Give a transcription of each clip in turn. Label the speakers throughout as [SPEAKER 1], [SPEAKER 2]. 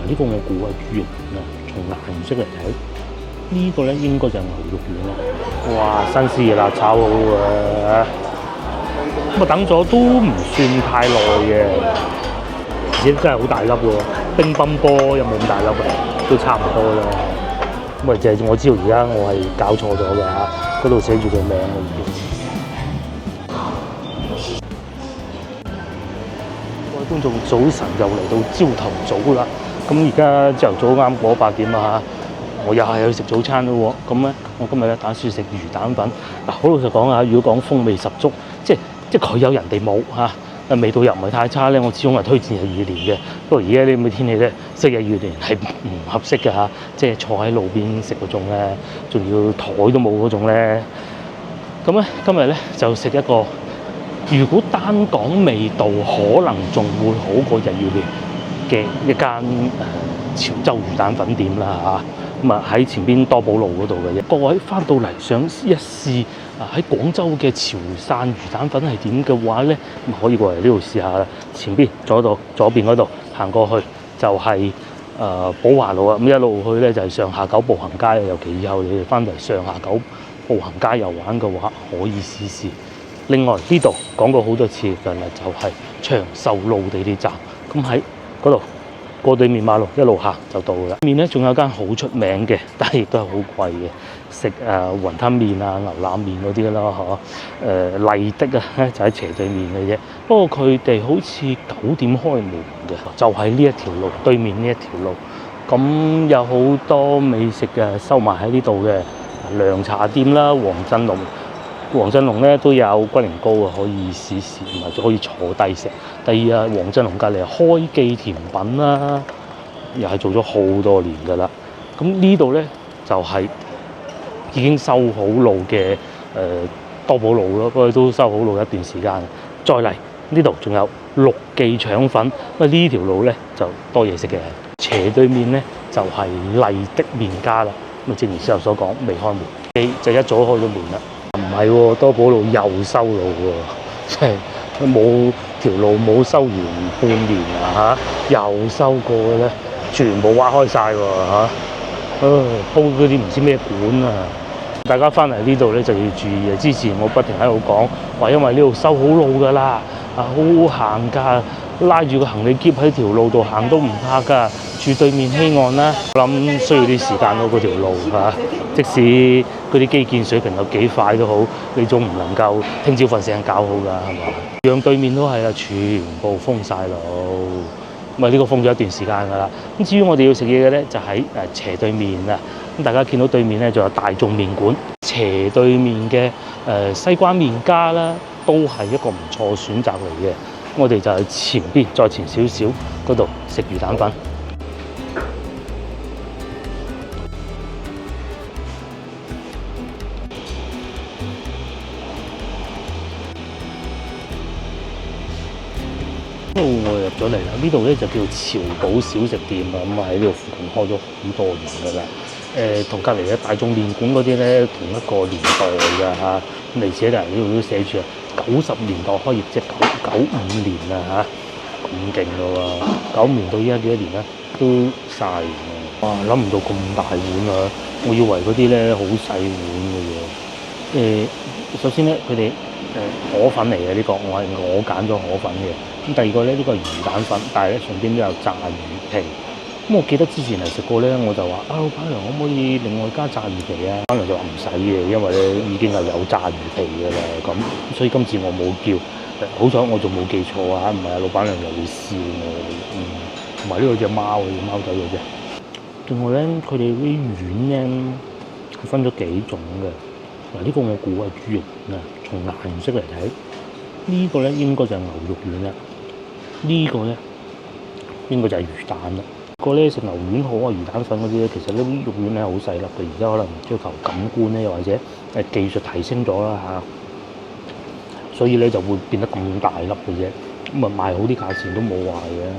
[SPEAKER 1] 呢個我估係豬肉丸啊，從顏色嚟睇，呢個咧應該就係牛肉丸啦。哇，新鮮熱辣炒好啊！咁啊等咗都唔算太耐嘅，而且真係好大粒喎，乒乓波有冇咁大粒啊？都差唔多啦。咁啊，就係我知道而家我係搞錯咗嘅嚇，嗰度寫住個名嘅已經。各位觀眾早晨，又嚟到朝頭早啦。咁而家朝頭早啱過8點啊，我又係去食早餐咯喎。咁咧，我今日咧打算食魚蛋粉。嗱，好老實講啊，如果講風味十足，即係佢有人哋冇嚇。味道又唔係太差咧，我始終係推薦日與蓮嘅。不過而家呢咁嘅天氣咧，食日與蓮係唔合適嘅嚇，即係坐喺路邊食嗰種咧，仲要台都冇嗰種咧。咁咧今日咧就食一個，如果單講味道，可能仲會好過日與蓮嘅一間潮州魚蛋粉店啦嚇。咁啊喺前邊多寶路嗰度嘅啫。各位翻到嚟想一試喺廣州嘅潮汕魚蛋粉係點嘅話咧，咁可以過嚟呢度試下啦。前邊左邊嗰度行過去就係寶華路啊，咁一路去咧就係上下九步行街。尤其以後你哋翻嚟上下九步行街遊玩嘅話，可以試試。另外呢度講過好多次嘅啦，就係長壽路地鐵站。咁喺嗰度過對面馬路一路行就到啦。面咧仲有間好出名嘅，但係亦都係好貴嘅，食雲吞麵啊、牛腩麵嗰啲啦嗬。麗的啊，就喺斜對面嘅啫。不過佢哋好似9點開門嘅，就喺呢一條路對面呢一條路。咁有好多美食嘅收埋喺呢度嘅，涼茶店啦，黃振龍咧都有龜苓膏啊，可以試試，同埋可以坐低食。第二黃振龍隔離開記甜品啦，又係做咗好多年㗎啦。咁呢度咧就係已經修好路嘅多寶路咯，不過都修好路一段時間。再嚟呢度仲有陸記腸粉，咁呢條路咧就多嘢食嘅。斜對面咧就係麗的麵家啦。咁正如之後所講，未開門，就一早開咗門啦。唔係喎，多寶路又修路喎，即係冇條路冇修完半年啊嚇，又修過嘅咧，全部挖開晒喎嚇，鋪嗰啲唔知咩館啊！大家翻嚟呢度咧就要注意啊！之前我不停喺度講話，因為呢度修好路㗎啦，好好行㗎，拉住個行李篋喺條路度行都唔怕㗎。住對面希岸啦，我諗需要啲時間咯，嗰條路嚇。即使嗰啲基建水平有幾快都好，你總唔能夠聽朝瞓醒搞好㗎，係嘛？讓對面都係啊，全部封晒路，咁啊呢個封咗一段時間㗎啦。咁至於我哋要食嘢嘅咧，就喺斜對面啊。咁大家見到對面咧，仲有大眾麵館，斜對面嘅西關麵家啦，都係一個唔錯選擇嚟嘅。我哋就喺前邊，再前少少嗰度食魚蛋粉。我入咗嚟啦，呢度咧就叫潮寶小食店啊，咁啊喺呢度附近開咗好多年㗎啦。同隔離嘅大眾麵館嗰啲咧同一個年代㗎嚇，咁而且呢度都寫住90年代開業，即係95年啊嚇，咁勁㗎喎！95年到依家幾多年咧？都曬完啦！哇，諗唔到咁大碗啊！我以為嗰啲咧好細碗嘅喎。首先咧，佢哋河粉嚟嘅呢個，我揀咗河粉嘅。咁第二個咧，呢個係魚蛋粉，但係咧上邊都有炸魚皮。咁我記得之前嚟食過咧，我就話老闆娘可唔可以另外加炸魚皮啊？老闆娘就話唔使嘅，因為咧已經係有炸魚皮嘅啦。咁所以今次我冇叫，好彩我仲冇記錯啊！唔係啊，老闆娘又會笑我。同埋呢個隻貓仔嘅啫。另外咧，佢哋啲丸咧係分咗幾種嘅。嗱，呢個我估係豬肉丸啊，從顏色嚟睇，呢個咧應該就係牛肉丸啦。呢個咧應該就係魚蛋啦。個咧食牛丸好啊，魚蛋粉嗰啲咧，其實呢啲肉丸咧好細粒嘅，而家可能追求感官咧，又或者技術提升咗啦嚇，所以咧就會變得咁大粒嘅啫。咁啊賣好啲價錢都冇壞嘅。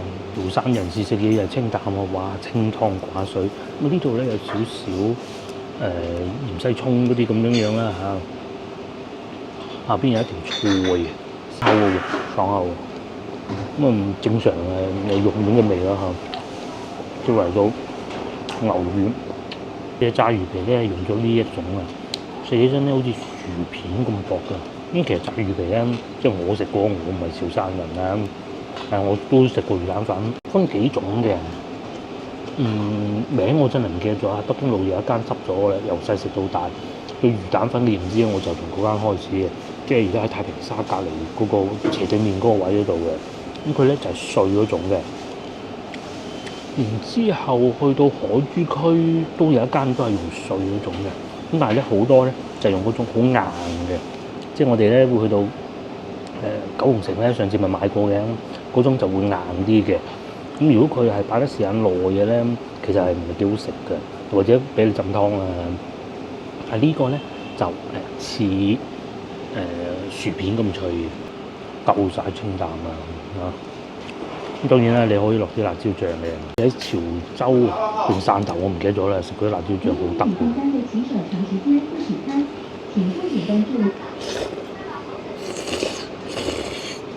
[SPEAKER 1] 潮汕人士食嘢又清淡啊，哇清湯寡水。咁呢度咧有少少芫茜葱嗰啲咁樣啦嚇，下邊有一條菜嘅，收嘅爽口。咁啊正常嘅肉丸嘅味啦嚇。即係嚟到牛丸嘅炸魚皮咧，用咗呢一種啊，食起身咧好似薯片咁薄㗎。咁其實炸魚皮咧，即係我食過，我唔係潮汕人啦，但係我都食過魚蛋粉，分幾種嘅。名我真係唔記得咗啊！北京路有一間執咗咧，由細食到大。佢魚蛋粉你唔知，我就從嗰間開始嘅，即係而家喺太平沙隔離嗰個斜對面嗰個位嗰度嘅。咁佢咧就係碎嗰種嘅。然之後去到海珠區都有一間都係用碎嗰種嘅。咁但係咧好多咧就係用嗰種好硬嘅，即係我哋咧會去到九龍城咧，上次咪買過嘅，嗰種就會硬啲嘅。咁如果佢係擺得時間耐嘅咧，其實係唔係幾好食嘅，或者俾你浸湯啊。係呢個咧就似薯片咁脆，夠晒清淡啊！咁當然啦，你可以落啲辣椒醬嘅。喺潮州定汕頭，我唔記得咗啦，食嗰啲辣椒醬好得嘅。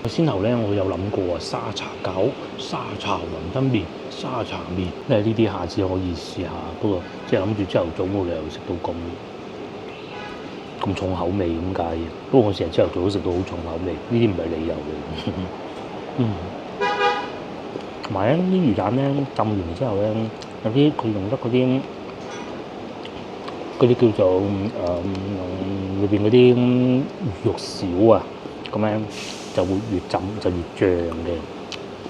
[SPEAKER 1] 先頭咧，我有諗過啊，沙茶餃、沙茶雲吞麵、沙茶麵，呢啲下次可以試下。不過即係諗住朝頭早冇理由食到咁重口味咁解嘅。不過我成日朝頭早都食到好重口味，呢啲唔係理由嘅。同埋咧啲魚蛋咧浸完之後咧，有啲佢用得嗰啲叫做裏邊嗰啲魚肉少啊，咁樣就會越浸就越醬嘅。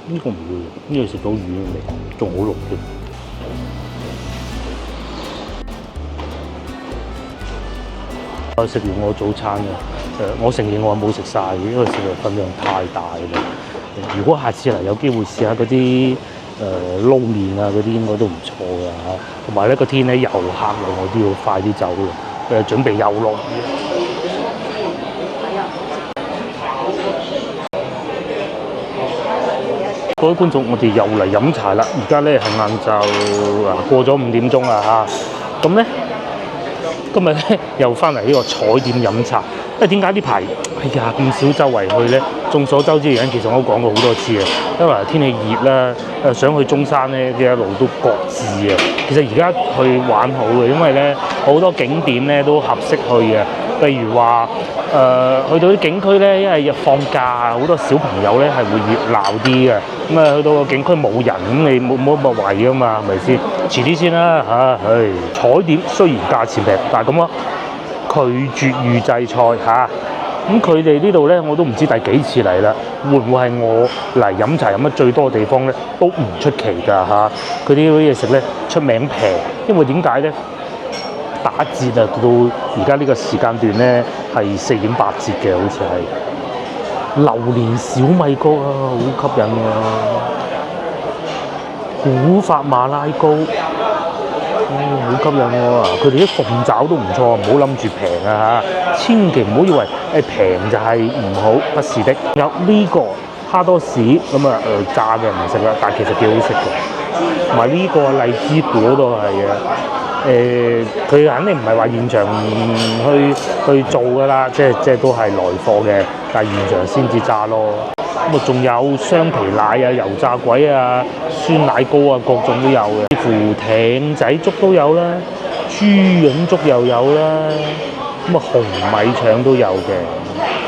[SPEAKER 1] 呢個唔會，呢個食到魚嘅味，仲好濃添。我食完我早餐嘅，我承認我冇食晒嘅，因為食嘅分量太大啦。如果下次嚟有機會試下嗰啲撈麵啊嗰啲，應該都唔錯㗎嚇。同埋咧個天咧又黑啦，我都要快啲走啦。準備又落雨。各位觀眾，我哋又嚟飲茶啦！而家咧係晏晝過咗5點鐘啦嚇。咁咧今日咧又翻嚟呢個彩點飲茶。因為點解呢排咁少周圍去咧？眾所周知嘅原因，其實我都講過好多次嘅。因為天氣熱啦，想去中山咧，一路都擱置啊。其實而家去玩好嘅，因為咧好多景點咧都合適去嘅。譬如話去到啲景區咧，因為放假，好多小朋友咧係會熱鬧啲嘅。咁去到個景區冇人，咁你冇乜位㗎嘛，係咪先？遲啲先啦嚇。彩點雖然價錢平，但係咁啊。拒絕預製菜嚇，咁佢哋呢度咧我都唔知第幾次嚟啦，會唔會係我嚟飲茶飲得最多嘅地方咧？都唔出奇㗎嚇。佢啲嘢食咧出名平，因為點解咧？打折啊，到而家呢個時間段咧係4.8折嘅，好似係榴蓮小米糕啊，好吸引啊！古法馬拉糕。好吸引喎！佢哋啲鳳爪都唔錯，唔好諗住平啊嚇！千祈唔好以為平就係唔好，不是的。有呢個蝦多士咁炸嘅唔食啦，但係其實幾好食嘅。同埋呢個荔枝果都係嘅。佢肯定唔係話現場去做㗎啦，即係都係來貨嘅，但係現場先至炸咯。咁仲有雙皮奶啊、油炸鬼啊、酸奶糕啊，各種都有嘅。似乎艇仔粥都有啦，豬潤粥又有啦，紅米腸都有嘅，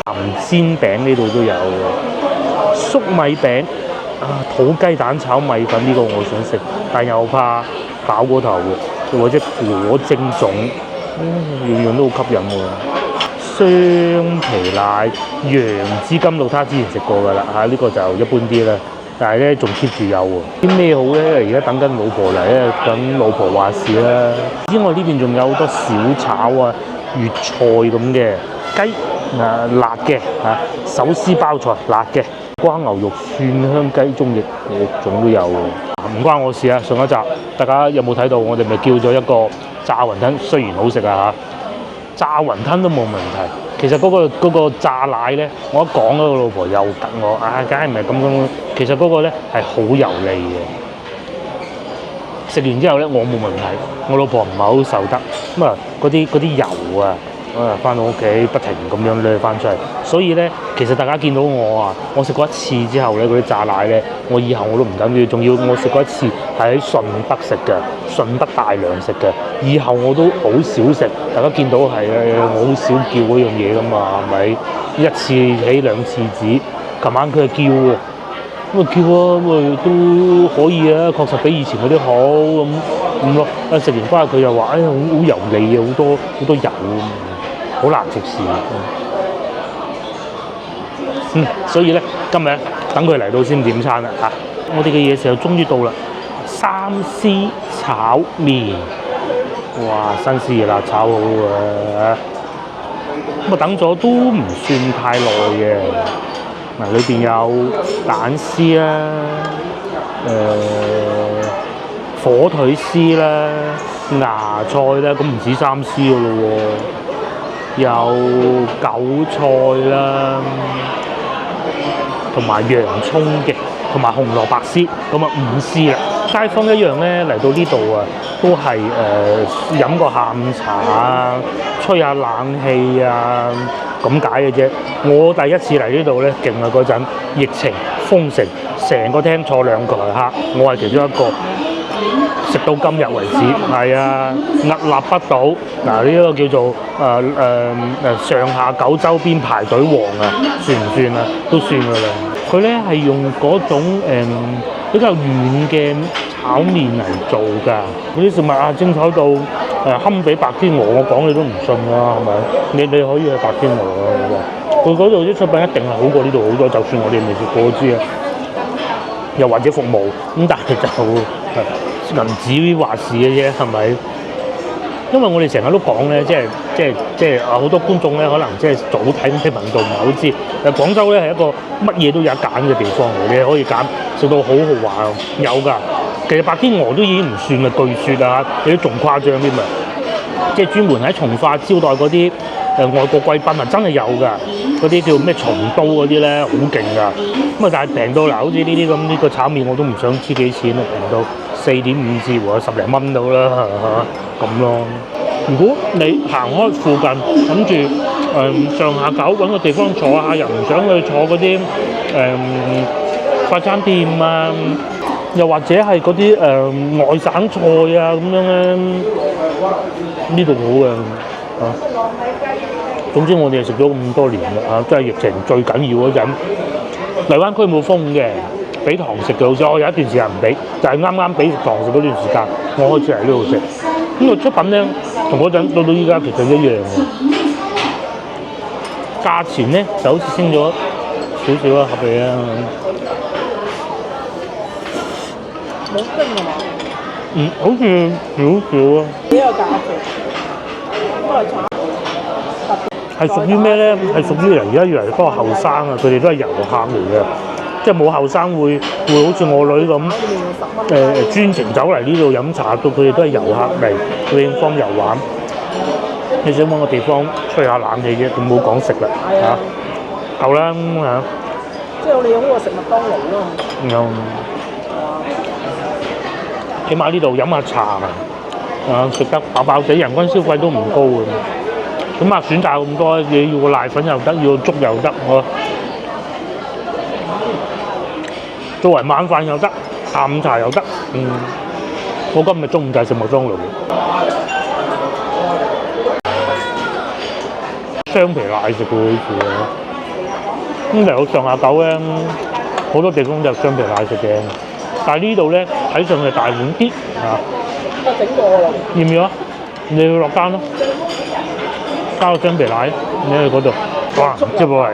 [SPEAKER 1] 鹹煎餅呢度都有嘅，粟米餅土雞蛋炒米粉呢個我想食，但又怕飽過頭喎，或者果蒸粽，樣樣都好吸引喎。雙皮奶、楊枝甘露他之前食過㗎啦呢個就一般啲啦，但係咧仲 keep 住有喎。啲咩好咧？而家等緊老婆嚟咧，等老婆話事啦。之外呢邊仲有好多小炒啊、粵菜咁嘅雞辣嘅手撕包菜辣嘅，瓜牛肉、蒜香雞中翼各種都有喎。唔關我事啊！上一集大家有冇睇到？我哋咪叫咗一個炸雲吞，雖然好食啊炸雲吞都冇問題，其實嗰個炸奶咧，我一講嗰個老婆又等我，梗係唔係咁。其實嗰個咧係好油膩嘅，食完之後咧我冇問題，我老婆唔係好受得。咁嗰啲油啊，翻到屋企不停咁樣掠翻出嚟。所以咧，其實大家見到我啊，我食過一次之後咧，嗰啲炸奶咧，我以後我都唔敢要，仲要我食過一次係喺順德食嘅，順德大良食嘅，以後我都好少食。大家見到係我好少叫嗰樣嘢噶嘛，係咪？一次起兩次止，琴晚佢係叫喎。咁啊叫啊，咁都可以啊，確實比以前嗰啲好咁咯。食完翻佢又話：好油膩啊，好多油，好難食事。所以咧，今日等佢嚟到先點餐啦嚇。我哋嘅嘢食又終於到啦，三絲炒麵，哇，新鮮熱辣炒好啊！咁啊等咗都唔算太耐嘅。嗱，裏邊有蛋絲啦，火腿絲啦，芽菜啦，咁唔止三絲噶咯喎，有韭菜啦，同埋洋葱嘅，同埋紅蘿蔔絲，咁啊五絲啦。街坊一樣咧嚟到呢度啊，都係飲個下午茶啊，吹下冷氣啊。咁解嘅啫。我第一次嚟呢度咧，勁啊！嗰陣疫情封城，成個廳坐2個客，我係其中一個。食到今日為止，係啊，屹立不倒。嗱，呢個叫做上下九周邊排隊王啊，算唔算啊？都算㗎啦。佢咧係用嗰種比較軟嘅炒麵嚟做㗎。嗰啲食物啊，精彩到堪比白天鵝，我講你都唔信啦，係咪？你可以去白天鵝啊！佢嗰度啲出品一定係好過呢度好多，就算我哋未食過都知啊。又或者服務咁，但係就銀紙話事嘅啫，係咪？因為我哋成日都講咧，即係好多觀眾咧，可能即係早睇咩頻道唔係好知。廣州咧係一個乜嘢都有得揀嘅地方嚟，你可以揀食到好豪華，有㗎。其實白天鵝都已經唔算啦，據說啊，有啲仲誇張添啊！即係專門喺從化招待嗰啲外國貴賓啊，真係有㗎。嗰啲叫咩松刀嗰啲咧，好勁㗎。咁啊，但係平到嗱，好似呢啲咁呢個炒麵我都唔想知幾錢啊，平到4.5至喎10零蚊到啦咁咯。如果你行開附近，諗住上下九揾個地方坐下，又唔想去坐嗰啲快餐店啊，又或者係嗰啲外省菜啊咁樣咧，呢度好嘅嚇。總之我哋食咗咁多年啦，即係疫情最緊要嗰陣，荔灣區冇封嘅，俾堂食嘅，好似我有一段時間唔俾，就係啱啱俾堂食嗰段時間，我開始嚟呢度食。咁個出品咧，同嗰陣到依家其實一樣嘅，價錢咧就好似升咗少少啦，合理啊。冇升啊嘛？好似少少啊。呢個價錢，係屬於咩咧？係屬於而家越嚟越多後生啊！佢哋都係遊客嚟嘅，即係冇後生會好似我女咁專程走嚟呢度飲茶，到佢哋都係遊客嚟去影方遊玩。你想揾個地方吹下冷氣啫，佢冇講食啦嚇，夠啦嚇。即係我哋用嗰個食麥當勞咯。起碼呢度飲下茶食得飽飽地，人均消費都唔高嘅。咁啊，選擇咁多，你要個瀨粉又得，要個粥又得，作為晚飯又得，下午茶又得。我今日中午就係食麥當勞雙皮奶食過好似啊。咁嚟到上下九咧，好多地方都有雙皮奶食嘅，但係呢度咧睇上去大碗啲嚇。我整過啦。要唔要啊？你去落單咯。加個雙皮奶，你去嗰度，哇！即係係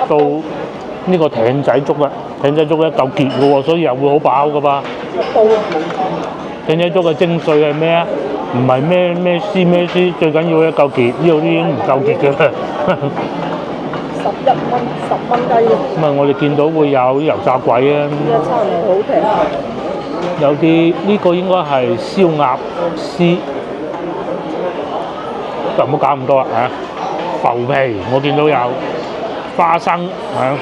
[SPEAKER 1] 到呢個艇仔粥啦，艇仔粥咧夠結嘅喎，所以又會好飽嘅吧。艇仔粥嘅精髓係咩啊？唔係咩絲，最緊要一夠結，呢度啲已經唔夠結嘅啦。11蚊10蚊雞嘅。咁啊，我哋見到會有啲油炸鬼啊。呢一餐係好平。有啲呢個應該係燒鴨絲。就唔好搞咁多啦嚇，浮皮我見到有花生嚇，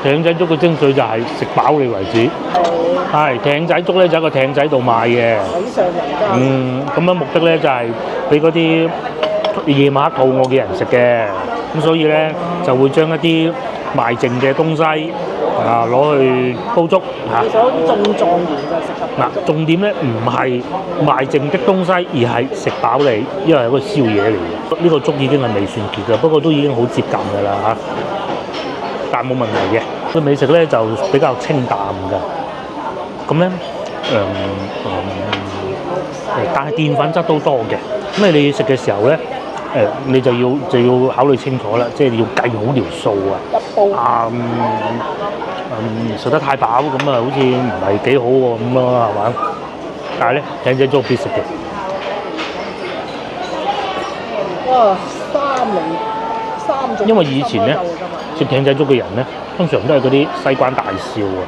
[SPEAKER 1] 艇仔粥嘅精髓就係食飽你為止。係艇仔粥咧就喺個艇仔度賣嘅。
[SPEAKER 2] 喜上人家。
[SPEAKER 1] 咁樣目的咧就係俾嗰啲夜晚黑肚餓嘅人食嘅。咁所以咧就會將一啲賣剩嘅東西攞去煲粥嚇。
[SPEAKER 2] 其實好似中狀元就食得。
[SPEAKER 1] 嗱，重點咧唔係賣剩的東西，而係食飽你，因為係個宵夜嚟嘅。呢個粥已經係未算結嘅，不過都已經好接近㗎啦嚇。但冇問題嘅，個美食咧就比較清淡嘅。咁咧但係澱粉質都多嘅。咁你食嘅時候咧，你就要考慮清楚啦，即係要計好條數啊。
[SPEAKER 2] 一煲。
[SPEAKER 1] 食得太飽咁啊，好似唔係幾好喎咁咯，係嘛？但係咧，艇仔粥必食嘅。
[SPEAKER 2] 哇！3種。
[SPEAKER 1] 因為以前咧食艇仔粥嘅人咧，通常都係嗰啲西關大少啊，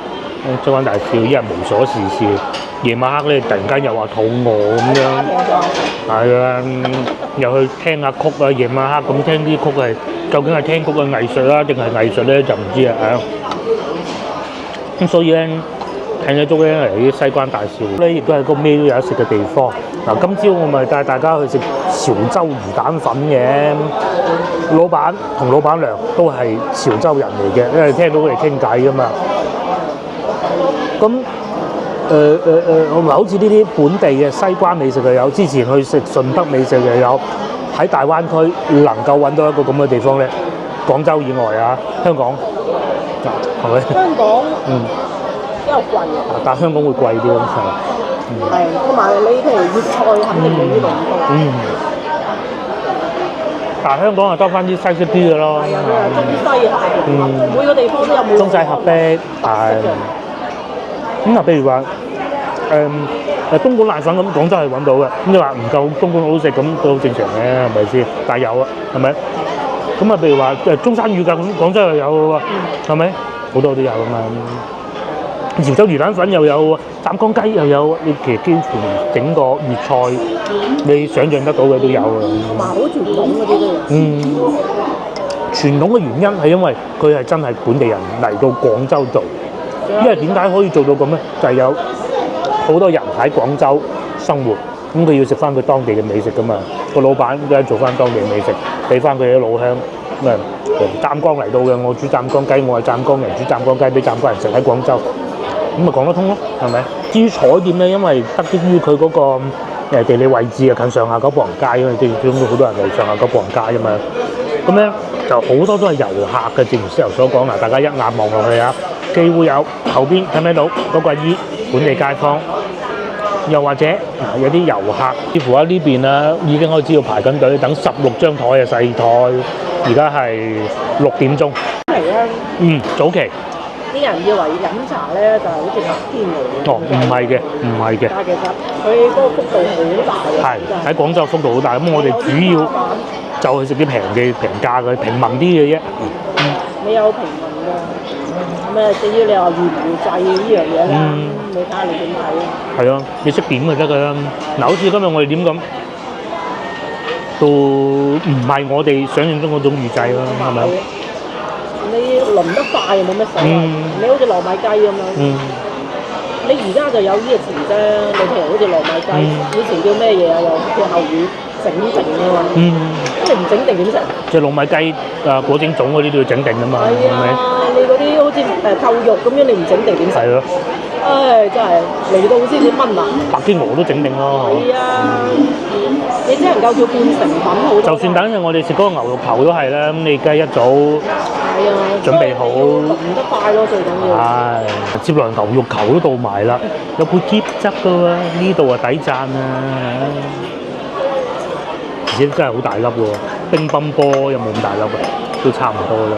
[SPEAKER 1] 西關大少一日無所事事，夜晚黑咧突然間又話肚餓咁樣，係啊，又去聽下曲啊，夜晚黑咁聽啲曲係究竟係聽曲嘅藝術啦，定係藝術咧就唔知啊嚇。咁所以咧，艇仔粥咧嚟啲西關大少咧，亦都係個咩都有得食嘅地方。嗱，今朝我咪帶大家去食潮州魚蛋粉嘅，老闆同老闆娘都係潮州人嚟嘅，因為聽到佢哋傾偈噶嘛。咁我咪好似呢啲本地嘅西關美食又有，之前去食順德美食又有，喺大灣區能夠揾到一個咁嘅地方咧，廣州以外啊，香港係咪？
[SPEAKER 2] 香港比較貴啊。
[SPEAKER 1] 但係香港會貴啲咁係。
[SPEAKER 2] 係，同埋你譬如粵菜肯定冇呢度咁多。
[SPEAKER 1] 但係香港係多翻啲西式啲嘅咯。
[SPEAKER 2] 係啊，多啲西客。每個地方都有冇。
[SPEAKER 1] 中西合璧係。咁譬如話東莞瀨粉咁，廣州係揾到嘅。咁你話唔夠東莞好食咁都好正常嘅，係咪先？但係有啊，係咪？咁譬如話中山乳鴿咁，廣州又有嘅喎，係咪？好多都有啊嘛。潮州魚蛋粉又有，湛江雞又有，你其實幾乎整個粵菜，你想象得到嘅都有啊。
[SPEAKER 2] 同埋好傳統嗰啲都有。
[SPEAKER 1] 傳統嘅原因係因為佢係真係本地人嚟到廣州做，因為點解可以做到咁咧？就係有好多人喺廣州生活，咁佢要食翻佢當地嘅美食噶嘛。個老闆都係做翻當地美食，俾翻佢啲老鄉。咁啊，湛江嚟到嘅，我煮湛江雞，我係湛江人，煮湛江雞俾湛江人食喺廣州。咁咪講得通咯，係咪？至於彩點咧，因為得益於佢嗰個地理位置啊，近上下九步行街，因為始終都好多人嚟上下九步行街啊嘛。咁咧就好多都係遊客嘅，正如師頭所講啊，大家一眼望落去啊，既會有後邊睇唔睇到嗰個阿姨本地街坊，又或者有啲遊客，似乎喺呢邊啊已經開始要排緊隊等16張台嘅細台，而家係6點鐘。
[SPEAKER 2] 係啊。
[SPEAKER 1] 早期。
[SPEAKER 2] 啲人以為飲茶咧就係好似白天鵝咁。
[SPEAKER 1] 唔係嘅，唔係嘅。
[SPEAKER 2] 但係其實佢嗰個幅度好大嘅。
[SPEAKER 1] 係喺廣州幅度好大，咁我哋主要就去食啲平價嘅平民啲嘅啫。
[SPEAKER 2] 你有平民㗎，咩？至於你話原製呢樣嘢咧，你睇下你點睇啊？係
[SPEAKER 1] 啊，你識點就得㗎啦。嗱，好似今日我哋點咁，都唔係我哋想象中嗰種預製啦，係咪？
[SPEAKER 2] 你輪得快又冇乜所謂，你好似糯米雞咁樣。你而家就有呢個詞啫，你譬如好似糯米雞，以前叫咩嘢啊？又叫後語整定㗎嘛。咁你唔整定點食？
[SPEAKER 1] 即係糯米雞果整粽嗰啲都要整定㗎嘛。
[SPEAKER 2] 係啊，你嗰啲好似扣肉咁樣，你唔整定點食？係咯。唉，真係嚟到先至炆啊！
[SPEAKER 1] 白堅鵝都整定咯。
[SPEAKER 2] 係啊，你只能夠叫半成品好。就
[SPEAKER 1] 算等陣我哋食嗰個牛肉頭都係啦，咁你雞一早準備好，
[SPEAKER 2] 唔得快咯，最緊要。
[SPEAKER 1] 係，接來牛肉球都到埋啦，有配茄汁㗎喎，呢度啊抵讚啊！而且真係好大粒喎，乒乓波有冇咁大粒啊？都差唔多啦。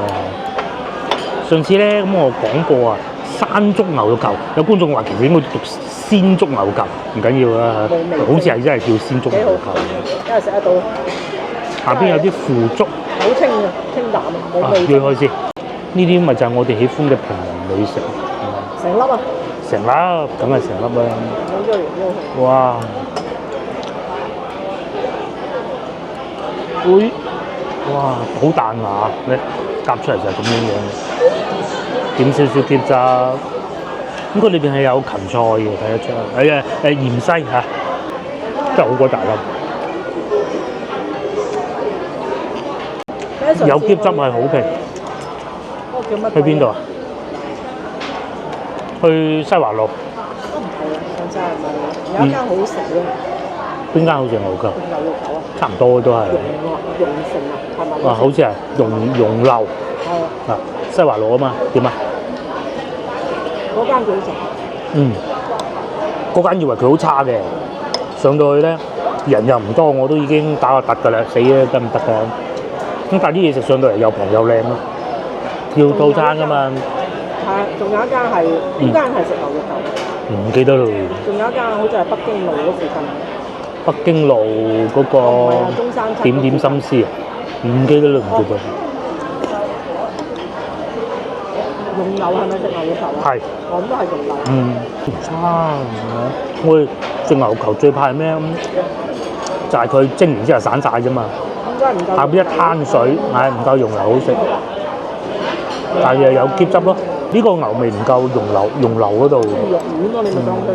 [SPEAKER 1] 上次咧咁我講過啊。山竹牛肉球，有觀眾話其實應該讀鮮竹牛肉球，唔緊要啦，好似係真係叫鮮竹牛肉球。
[SPEAKER 2] 因為食得到。
[SPEAKER 1] 下邊有啲腐竹，
[SPEAKER 2] 好清啊，清淡啊，冇味。
[SPEAKER 1] 鋸開先，呢啲咪就係我哋喜歡嘅平民美食。
[SPEAKER 2] 成粒啊！
[SPEAKER 1] 成粒，梗係成粒啦。
[SPEAKER 2] 好多嘢
[SPEAKER 1] 哇！會，哇，好彈牙，你夾出嚟就係咁樣樣。點少少結汁。應該裏邊係有芹菜嘅，睇得出。芫茜嚇，真係好鬼大粒。有結汁係好平。
[SPEAKER 2] 嗰個叫乜？
[SPEAKER 1] 去邊度啊？去西華路。
[SPEAKER 2] 都唔係啊，上次係咪有一間好好食嘅？
[SPEAKER 1] 邊間好食牛腳？
[SPEAKER 2] 牛肉酒啊？
[SPEAKER 1] 差唔多都係。
[SPEAKER 2] 蓉城啊，係咪？
[SPEAKER 1] 好似係容樓。
[SPEAKER 2] 係啊。
[SPEAKER 1] 西華路啊嘛，點啊？
[SPEAKER 2] 嗰間幾好食。
[SPEAKER 1] 嗰間以為佢好差嘅，上到去咧人又唔多，我都已經打個突㗎啦，死啊得唔得㗎？咁但係啲嘢食上到嚟又平又靚咯，要套餐㗎嘛。
[SPEAKER 2] 係，仲有一間係邊間係食牛肉酒？
[SPEAKER 1] 唔記得咯。
[SPEAKER 2] 仲有一間好似係北京路嗰附近。
[SPEAKER 1] 北京路嗰個
[SPEAKER 2] 中山
[SPEAKER 1] 點點心思啊，唔記得啦，唔記得。
[SPEAKER 2] 蓉樓係咪食牛肉球啊？
[SPEAKER 1] 係，
[SPEAKER 2] 我諗都係蓉樓。
[SPEAKER 1] 唔差。我哋食牛球最怕係咩？就係佢蒸完之後散晒啫嘛。
[SPEAKER 2] 應該唔夠。
[SPEAKER 1] 下邊一灘水，唔夠蓉樓好食。但係又有結汁咯。呢個牛味唔夠蓉樓嗰度。
[SPEAKER 2] 肉丸咯，你咪當佢。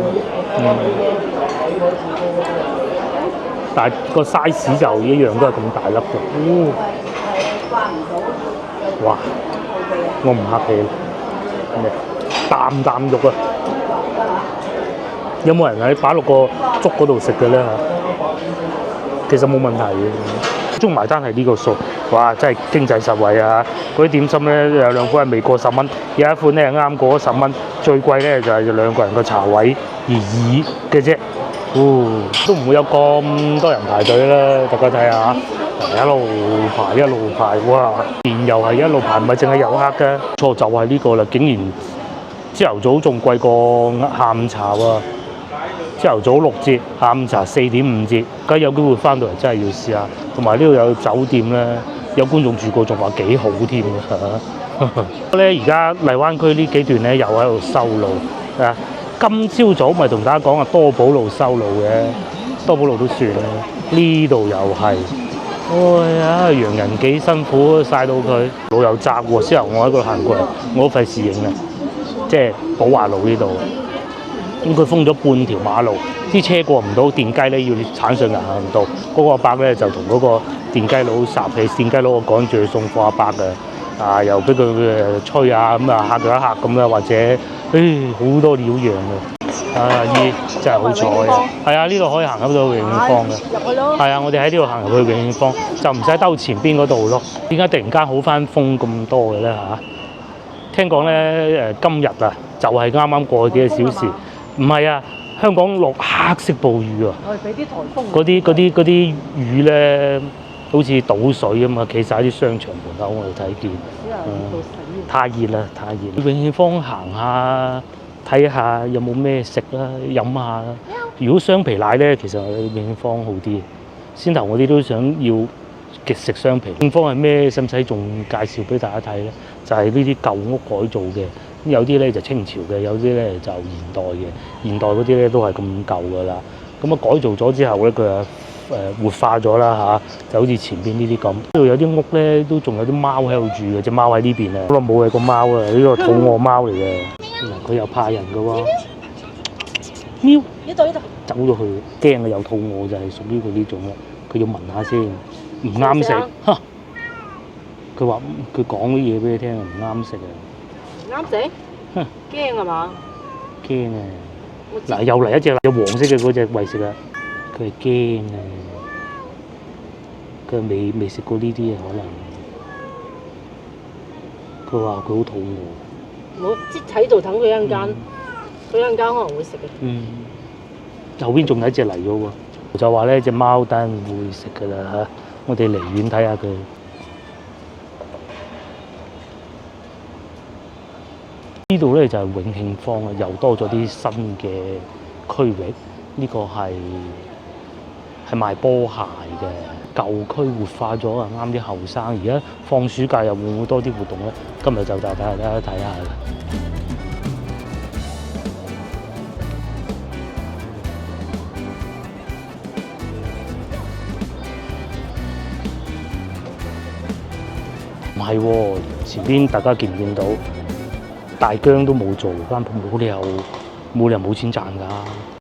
[SPEAKER 1] 但係個 size 就一樣都係咁大粒嘅。哇！我唔客氣。啖肉啊！有冇人喺擺落個粥嗰度食嘅咧嚇？其實冇問題嘅，中埋單係呢個數，哇！真係經濟實惠啊！嗰啲點心咧有兩款係未過10蚊，有一款咧係啱過10蚊，最貴咧就係兩個人個茶位而已嘅啫。都唔會有咁多人排隊啦，大家睇下，一路排，哇！連又係一路排，唔係淨係遊客嘅，錯就係呢個啦，竟然朝頭早仲貴過下午茶喎，朝頭早6折，下午茶4.5折，梗係有機會翻到嚟真係要試下，同埋呢度有酒店咧，有觀眾住過仲話幾好添嘅。咧而家荔灣區呢幾段咧又喺度修路啊！今朝早咪同大家講啊，多寶路修路嘅，多寶路都算啦，呢度又係，哎呀，洋人幾辛苦曬到佢，路又窄喎，之後我喺度行過嚟，我都費事影啊，即係寶華路呢度，咁佢封咗半條馬路，啲車過唔到，電雞咧要鏟上人行道，嗰個阿伯咧就同嗰個電雞佬霎氣，電雞佬我趕住去送貨阿伯嘅，又俾佢吹啊，咁啊嚇佢一嚇咁啦，或者。好多鳥樣啊！姨真係好彩啊！係啊，呢度可以行入到永慶坊嘅。
[SPEAKER 2] 入去咯。
[SPEAKER 1] 係啊，我哋喺呢度行入去永慶坊，就唔使兜前邊嗰度咯。點解突然間好翻風咁多嘅咧嚇？聽講咧今日啊，就係啱啱過去幾個小時，唔係啊，香港落黑色暴雨啊！
[SPEAKER 2] 我哋俾啲颱風。
[SPEAKER 1] 嗰啲雨咧，好似倒水咁啊，企晒喺啲商場門口我哋睇見。太熱啦，太熱！永慶坊行下，睇下有冇咩食啦，飲下。如果雙皮奶咧，其實永慶坊好啲。先頭我哋都想要極食雙皮。永慶坊係咩？使唔使仲介紹俾大家睇咧？就係呢啲舊屋改造嘅，有啲咧就清朝嘅，有啲咧就現代嘅。現代嗰啲咧都係咁舊㗎啦。咁啊改造咗之後咧，佢啊活化咗啦嚇，就好似前邊呢啲咁。呢度有啲屋咧，都仲有啲貓喺度住嘅，隻貓喺呢邊啊。好耐冇係個貓啊，呢個肚餓貓嚟嘅。佢又怕人嘅喎。喵！
[SPEAKER 2] 呢度。
[SPEAKER 1] 走咗去，驚啊！又肚餓就係屬於佢呢種啦。佢要聞下先，唔啱食。嚇！佢話佢講啲嘢俾你聽，唔啱食啊。
[SPEAKER 2] 唔啱食？哼！驚係嘛？
[SPEAKER 1] 驚啊！嗱，又嚟一隻啦，有黃色嘅嗰隻餵食啊！佢係驚啊！佢未食過呢啲啊，可能佢話佢好肚餓。
[SPEAKER 2] 我即喺度等佢一陣間，佢一陣間可能會食嘅。
[SPEAKER 1] 後邊仲有一隻嚟咗喎，就話咧隻貓等陣會食㗎啦嚇，我哋離遠睇下佢。呢度咧就係永慶坊啊，又多咗啲新嘅區域。呢個係賣波鞋嘅舊區活化咗啊，啱啲後生。而家放暑假又會唔會多啲活動咧？今日就帶大家睇下啦。唔係喎，前邊大家見唔見到大疆都冇做間鋪，冇理由冇錢賺㗎。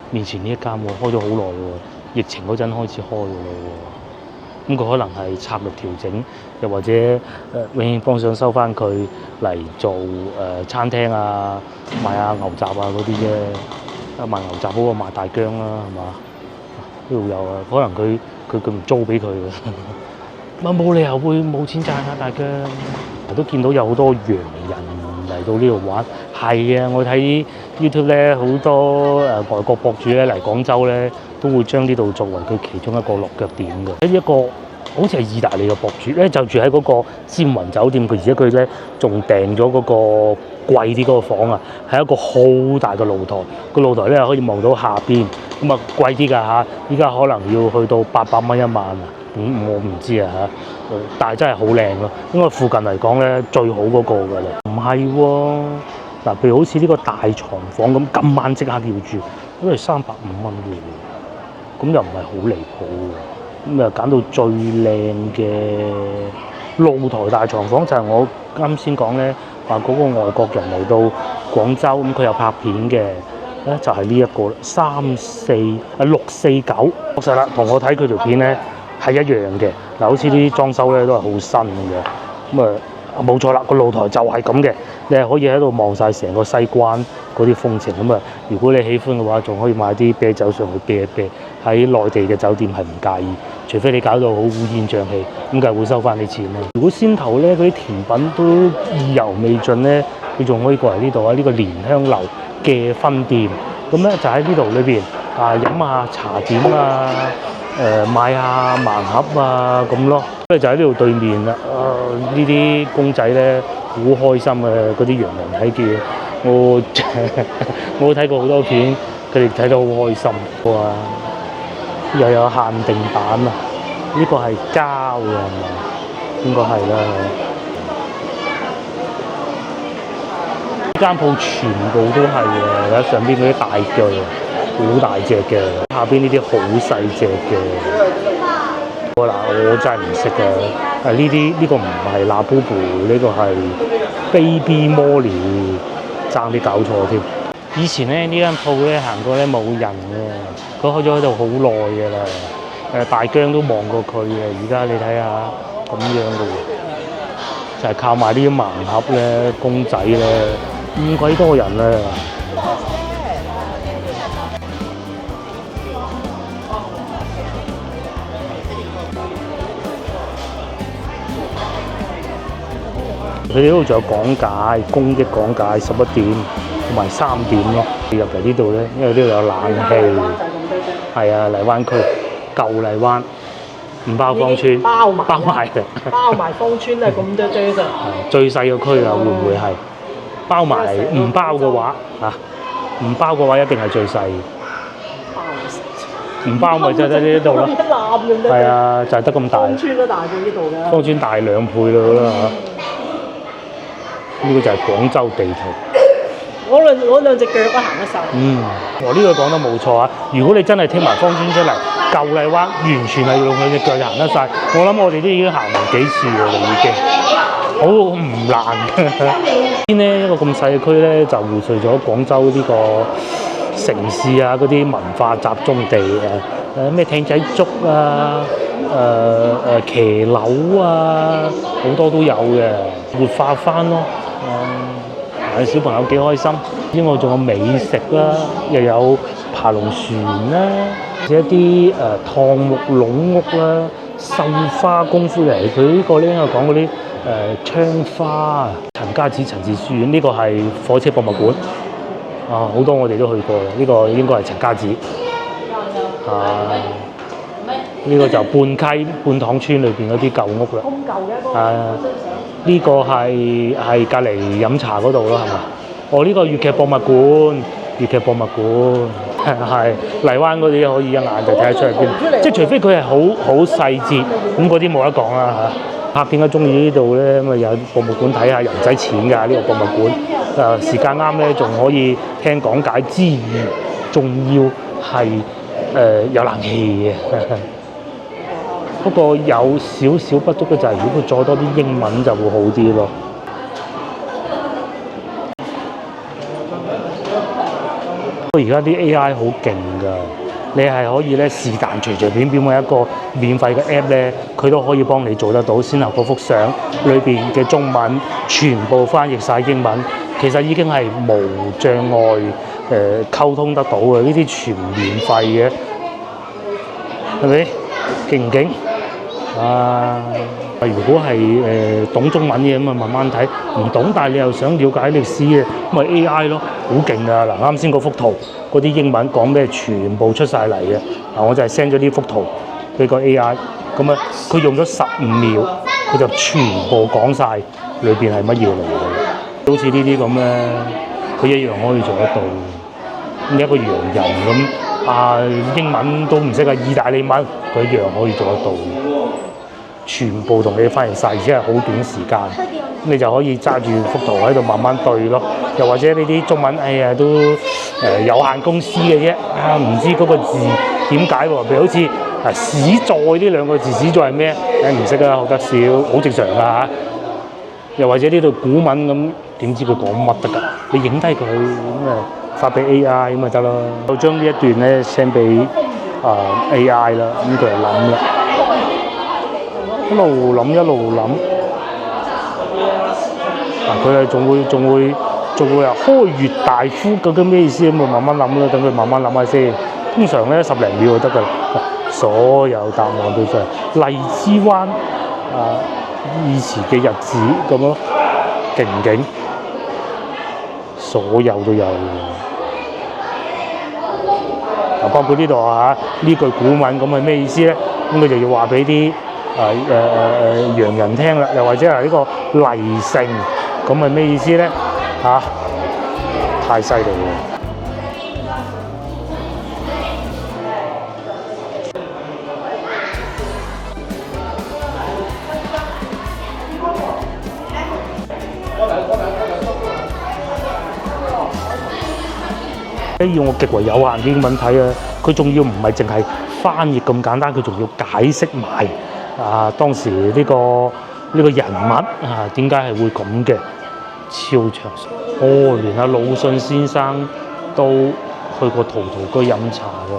[SPEAKER 1] 面前呢一間開咗好耐喎，疫情嗰陣開始開㗎咯喎。咁佢可能係策略調整，又或者永慶坊想收翻佢嚟做餐廳啊，賣下牛雜啊嗰啲啫。賣牛雜好過賣大疆啦，係嘛？呢度有啊，可能佢唔租俾佢嘅，咪冇理由會冇錢賺啊！大疆都見到有好多洋人嚟到呢度玩，係啊！我睇 YouTube 咧，好多外國博主咧嚟廣州咧，都會將呢度作為佢其中一個落腳點嘅。一個好似係意大利嘅博主咧，就住喺嗰個尖雲酒店，而且佢咧仲訂咗嗰個貴啲嗰個房啊，係一個好大嘅露台，個露台咧可以望到下邊，咁啊貴啲㗎嚇，依家可能要去到800蚊一晚啊！我唔知啊嚇，但係真係好靚咯。應該附近嚟講咧，最好嗰個㗎啦。唔係喎，嗱，譬如好似呢個大床房咁，今晚即刻要住，都係350蚊嘅喎，咁又唔係好離譜喎。咁啊揀到最靚嘅露台大床房，就係我啱先講咧，話嗰個外國人嚟到廣州，咁佢有拍片嘅。咧就係呢一個649，確實啦，同我睇佢條片咧係一樣嘅。嗱，好似呢啲裝修咧都係好新嘅，咁冇錯啦，個露台就係咁嘅，你係可以喺度望晒成個西關嗰啲風情。咁如果你喜歡嘅話，仲可以買啲啤酒上去啤一啤。喺內地嘅酒店係唔介意，除非你搞到好烏煙瘴氣，咁梗係會收翻你錢啦。如果先頭咧嗰啲甜品都意猶未盡咧，你仲可以過嚟呢度啊！呢個蓮香樓嘅分店，咁咧就喺呢度裏邊飲下茶點啊，買下盲盒啊咁咯。咁就喺呢度對面啦。呢啲公仔咧好開心啊！嗰啲洋人睇見我睇過好多片，佢哋睇得好開心哇！又有限定版啊！呢個係膠嘅係嘛？應該係啦。呢間鋪全部都係嘅，睇上邊嗰啲大腳，好大隻嘅；下邊呢啲好細隻嘅。嗱，我真係唔識嘅。呢個唔係辣布布，呢個係 Baby Molly， 爭啲搞錯添。以前咧呢間鋪咧行過咧冇人嘅，佢開咗喺度好耐嘅啦。大疆都望過佢嘅，而家你睇下咁樣嘅喎，就係靠埋呢啲盲盒咧、公仔咧，咁鬼多人啊！佢哋呢度仲有講解、公益講解11點同埋3點咯。入嚟呢度咧，因為呢度有冷氣，係啊，荔灣區舊荔灣，唔包芳村，包埋
[SPEAKER 2] 芳村咧咁多啫咋？
[SPEAKER 1] 最細個區啊，會唔會係包埋？唔包嘅話唔包嘅話一定係最細。唔包咪就喺呢度咯。係啊，就係得咁大。
[SPEAKER 2] 芳村都大過呢度嘅。
[SPEAKER 1] 芳村大2倍啦嚇。呢個就係廣州地圖。
[SPEAKER 2] 我兩隻腳都行得晒。
[SPEAKER 1] 我呢個講得冇錯啊！如果你真係聽埋芳村出嚟，舊荔灣完全係用佢隻腳行得晒。我諗我哋都已經行完幾次㗎啦，已經好唔難嘅。邊呢一個咁細嘅區咧，就匯聚咗廣州呢個城市啊，嗰啲文化集中地咩艇仔粥啊、騎樓啊，好多都有嘅，活化翻咯。小朋友幾開心，之外仲有美食啦，又有爬龍船啦，或者一啲燙木籠屋啦、繡花功夫嚟。佢呢個咧應該講嗰啲窗花，陳家祠陳氏書院，呢個係火車博物館啊，好多我哋都去過啦。呢個應該係陳家祠呢個就半溪半塘村裏邊嗰啲舊屋啦。咁舊嘅呢個係隔離飲茶嗰度咯，係嘛？呢個粵劇博物館，係荔灣嗰啲可以一眼就睇得出嚟邊，即係除非佢係好細節，咁嗰啲冇得講啦嚇。點解中意呢度咧？咁有博物館睇下，又唔使錢㗎呢個博物館。時間啱咧，仲可以聽講解之餘，仲要係有冷氣嘅。不過有少少不足嘅就係，如果佢再多啲英文就會好啲咯。而家啲 AI 好勁㗎，你係可以咧是但隨隨便便揾一個免費嘅 app 咧，佢都可以幫你做得到。先後嗰幅相裏邊嘅中文全部翻譯晒英文，其實已經係無障礙溝通得到嘅。呢啲全免費嘅，係咪？勁唔勁？啊！如果係懂中文嘅咁啊，慢慢睇；唔懂但係你又想了解歷史嘅，咁咪 AI 咯，好勁㗎！嗱，啱先嗰幅圖嗰啲英文講咩，全部出晒嚟嘅。嗱，我就係 send 咗呢幅圖俾個 AI，咁啊，佢用咗15秒，佢就全部講晒裏邊係乜嘢嚟嘅。好似呢啲咁咧，佢一樣可以做得到。咁一個洋人咁英文都唔識啊，意大利文佢一樣可以做得到。全部同你翻譯晒，而且係好短時間，你就可以揸住幅圖喺度慢慢對咯。又或者呢啲中文，哎呀都有限公司嘅啫，唔知嗰個字點解喎？譬如好似史在呢兩個字，史在係咩？唔識啊，學得少，好正常㗎嚇。又或者呢度古文咁，點知佢講乜得㗎？你影低佢咁發俾 AI 咁咪得咯。我將呢一段咧 send 俾AI 啦，咁佢就諗啦。一路諗，佢係仲會開月大呼究竟咩意思咁啊？慢慢諗啦，等佢慢慢諗下先。通常咧10零秒就得㗎啦，所有答案都出嚟。荔枝灣以前嘅日子咁咯，勁唔勁？所有都有嘅。包括呢度呢句古文咁係咩意思咧？咁佢就要話俾啲洋人聽啦，又或者係呢個黎城咁係咩意思咧？太犀利喎！要我極為有限嘅英文睇啊，佢仲要唔係淨係翻譯咁簡單，佢仲要解釋埋當時呢個人物點解係會咁嘅，超長。連阿魯迅先生都去過陶陶居飲茶嘅，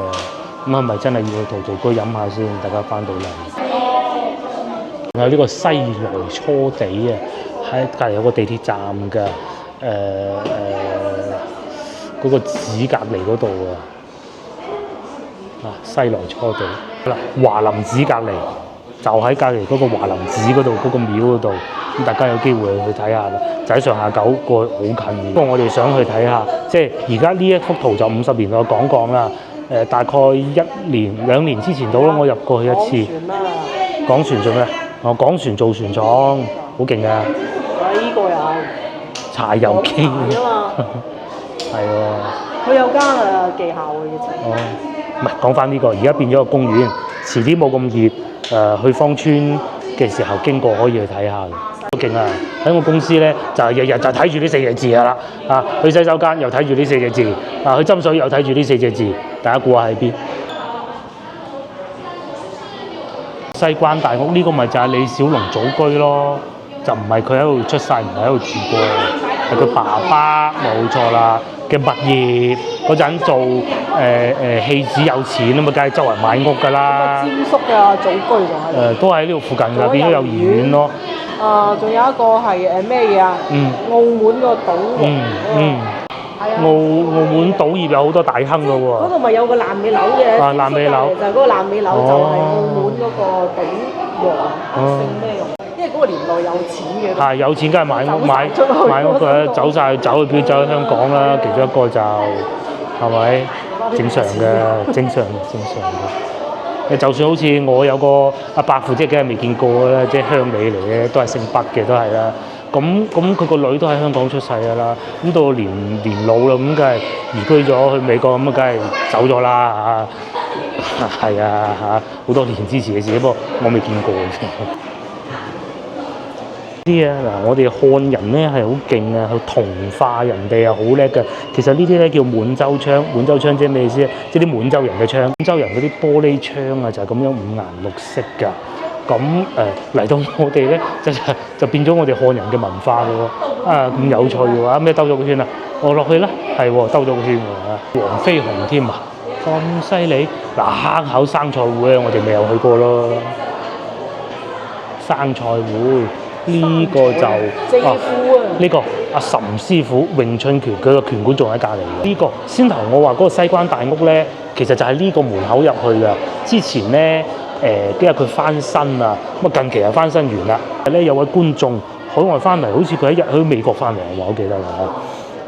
[SPEAKER 1] 咁係咪真係要去陶陶居飲下先？大家翻到嚟，仲有呢個西來初地喺隔離有個地鐵站㗎，嗰個寺隔離嗰度西來初地嗱，華林寺隔離就喺隔離嗰個華林寺嗰度嗰個廟嗰度，咁大家有機會去睇下啦，就喺上下九過好近。不過我哋想去睇下，即係而家呢一幅圖就50年代講啦，大概1年2年之前到啦，我入過去一次。港船做咩？港船做船廠，好勁㗎。
[SPEAKER 2] 呢個有
[SPEAKER 1] 柴油機係
[SPEAKER 2] 喎，佢有間技校嘅嘢。
[SPEAKER 1] 唔係講翻呢個，而家變咗個公園，遲啲冇咁熱，去芳村嘅時候經過可以去睇下嘅，好勁啊！喺我公司咧就係日日就睇住呢4隻字㗎啦，去洗手間又睇住呢4隻字，去斟水又睇住呢4隻字，大家估下喺邊？西關大屋呢個咪就係李小龍祖居咯，就唔係佢喺度出世，唔係喺度住過，係佢爸爸冇錯啦嘅物業嗰陣做戲子有錢啊嘛，梗係周圍買屋㗎啦。霑叔嘅祖居仲係都喺呢度附近㗎，變咗幼兒園咯。
[SPEAKER 2] 仲有一個係咩嘢啊？澳門個賭業。
[SPEAKER 1] 澳門賭業有好多大亨㗎喎。
[SPEAKER 2] 嗰度咪有個爛尾樓嘅？
[SPEAKER 1] 爛尾樓
[SPEAKER 2] 就係嗰個爛尾樓，就係澳門嗰個賭王姓咩用？因為嗰個年代有錢嘅。係有錢，梗係買屋㗎，走去香港啦，其中一個就係咪正常嘅？正常嘅。就算好似我有個阿伯父，即係梗係未見過啦，即係鄉里嚟嘅，都係姓畢嘅，都係啦。咁佢個女都喺香港出世㗎啦。咁到年老啦，咁梗係移居咗去美國，咁梗係走咗啦嚇。係好多年之前嘅事，不過我未見過嘅。啲嗱，我哋漢人咧係好勁啊，去同化人哋啊，好叻嘅。其實呢啲咧叫滿洲窗，滿洲窗即係咩意思咧？即係啲滿洲人嘅窗，滿洲人嗰啲玻璃窗啊，就係咁樣5顏6色㗎。
[SPEAKER 1] 咁嚟到我哋咧就變咗我哋漢人嘅文化咯喎，啊咁有趣嘅話，咩兜咗個圈啊？我落去啦，係喎，兜咗個圈喎，黃飛鴻添啊，咁犀利！嗱，坑口生菜會咧，我哋未有去過咯。生菜會呢個就呢個阿岑師傅詠春拳，佢個拳館仲喺隔離嘅。呢個先頭我話嗰個西關大屋咧，其實就喺呢個門口入去㗎。之前咧今日佢翻新啊，咁啊近期又翻新完啦。咧有位觀眾海外翻嚟，好似佢喺美國翻嚟啊，我記得啦。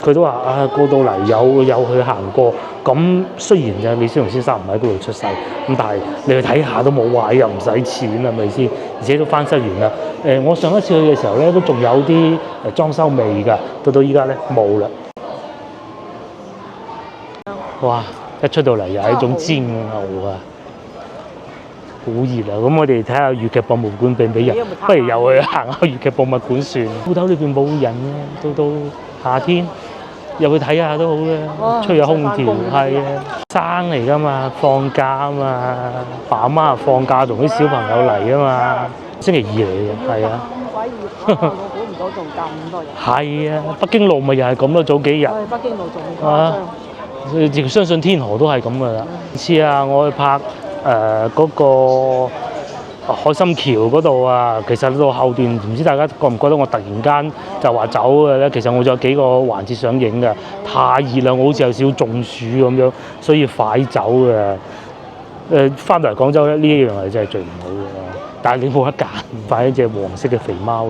[SPEAKER 1] 佢都話啊過到嚟有去行過，咁雖然就李小龍先生唔喺嗰度出世，咁但係你去睇下都冇壞，又唔使錢係咪先？而且都翻新完啦。我上一次去嘅時候咧，都仲有啲裝修味㗎，到依家咧冇啦。哇！一出到嚟又係一種煎牛啊，好熱啊！咁我哋睇下粵劇博物館俾唔俾人？不如又去行下粵劇博物館算。鋪頭裏邊冇人嘅，到夏天入去睇下都好嘅，吹下空調，係啊，生嚟㗎嘛，放假啊嘛，爸阿媽放假同啲小朋友嚟啊嘛，星期二嚟嘅，係啊。
[SPEAKER 2] 咁鬼熱，我估唔到仲咁多人。
[SPEAKER 1] 係啊，北京路咪又係咁咯，早幾日。
[SPEAKER 2] 北京路仲誇張。
[SPEAKER 1] 亦相信天河都係咁㗎啦。次啊，我去拍嗰個海心橋嗰度啊，其實到後段唔知大家覺唔覺得我突然間就話走嘅咧？其實我仲有幾個環節想影嘅，太熱啦，我好似有少少中暑咁樣，所以快走嘅。翻到嚟廣州咧，呢一樣係真係最唔好嘅。但係你冇得揀，買一隻黃色嘅肥貓，